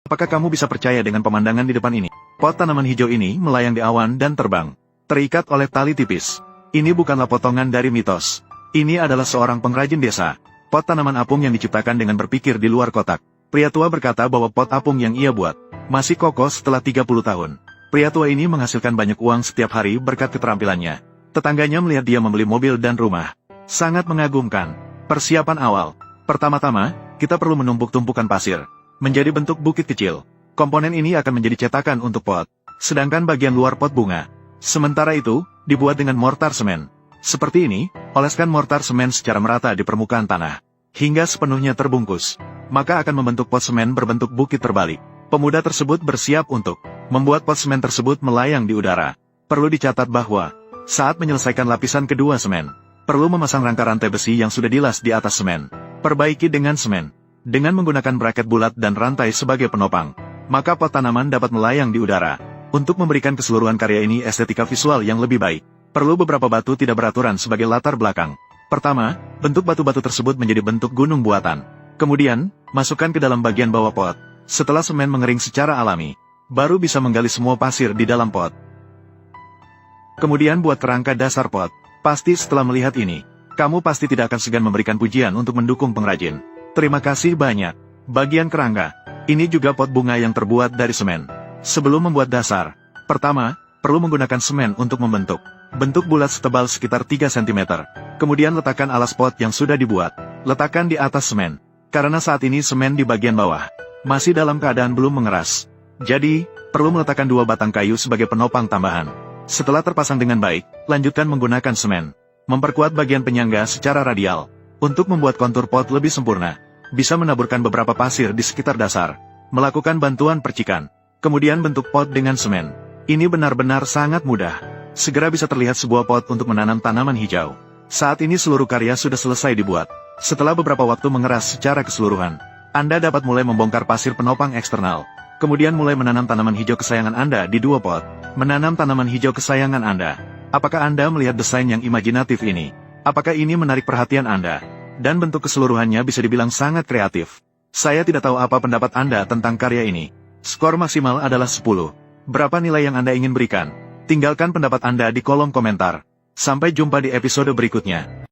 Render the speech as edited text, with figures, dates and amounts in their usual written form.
Apakah kamu bisa percaya dengan pemandangan di depan ini? Pot tanaman hijau ini melayang di awan dan terbang, terikat oleh tali tipis. Ini bukanlah potongan dari mitos. Ini adalah seorang pengrajin desa. Pot tanaman apung yang diciptakan dengan berpikir di luar kotak. Pria tua berkata bahwa pot apung yang ia buat masih kokoh setelah 30 tahun. Pria tua ini menghasilkan banyak uang setiap hari berkat keterampilannya. Tetangganya melihat dia membeli mobil dan rumah. Sangat mengagumkan. Persiapan awal. Pertama-tama, kita perlu menumpuk tumpukan pasir menjadi bentuk bukit kecil. Komponen ini akan menjadi cetakan untuk pot, sedangkan bagian luar pot bunga. Sementara itu, dibuat dengan mortar semen. Seperti ini, oleskan mortar semen secara merata di permukaan tanah, hingga sepenuhnya terbungkus. Maka akan membentuk pot semen berbentuk bukit terbalik. Pemuda tersebut bersiap untuk membuat pot semen tersebut melayang di udara. Perlu dicatat bahwa, saat menyelesaikan lapisan kedua semen, perlu memasang rangka rantai besi yang sudah dilas di atas semen. Perbaiki dengan semen. Dengan menggunakan braket bulat dan rantai sebagai penopang, maka pot tanaman dapat melayang di udara. Untuk memberikan keseluruhan karya ini estetika visual yang lebih baik, perlu beberapa batu tidak beraturan sebagai latar belakang. Pertama, bentuk batu-batu tersebut menjadi bentuk gunung buatan. Kemudian, masukkan ke dalam bagian bawah pot. Setelah semen mengering secara alami, baru bisa menggali semua pasir di dalam pot. Kemudian buat kerangka dasar pot. Pasti setelah melihat ini, kamu pasti tidak akan segan memberikan pujian untuk mendukung pengrajin. Terima kasih banyak. Bagian kerangka. Ini juga pot bunga yang terbuat dari semen. Sebelum membuat dasar, pertama, perlu menggunakan semen untuk membentuk bentuk bulat setebal sekitar 3 cm. Kemudian letakkan alas pot yang sudah dibuat. Letakkan di atas semen. Karena saat ini semen di bagian bawah masih dalam keadaan belum mengeras. Jadi, perlu meletakkan 2 batang kayu sebagai penopang tambahan. Setelah terpasang dengan baik, lanjutkan menggunakan semen. Memperkuat bagian penyangga secara radial. Untuk membuat kontur pot lebih sempurna, bisa menaburkan beberapa pasir di sekitar dasar. Melakukan bantuan percikan. Kemudian bentuk pot dengan semen. Ini benar-benar sangat mudah. Segera bisa terlihat sebuah pot untuk menanam tanaman hijau. Saat ini seluruh karya sudah selesai dibuat. Setelah beberapa waktu mengeras secara keseluruhan, Anda dapat mulai membongkar pasir penopang eksternal. Kemudian mulai menanam tanaman hijau kesayangan Anda di 2 pot. Menanam tanaman hijau kesayangan Anda. Apakah Anda melihat desain yang imajinatif ini? Apakah ini menarik perhatian Anda? Dan bentuk keseluruhannya bisa dibilang sangat kreatif. Saya tidak tahu apa pendapat Anda tentang karya ini. Skor maksimal adalah 10. Berapa nilai yang Anda ingin berikan? Tinggalkan pendapat Anda di kolom komentar. Sampai jumpa di episode berikutnya.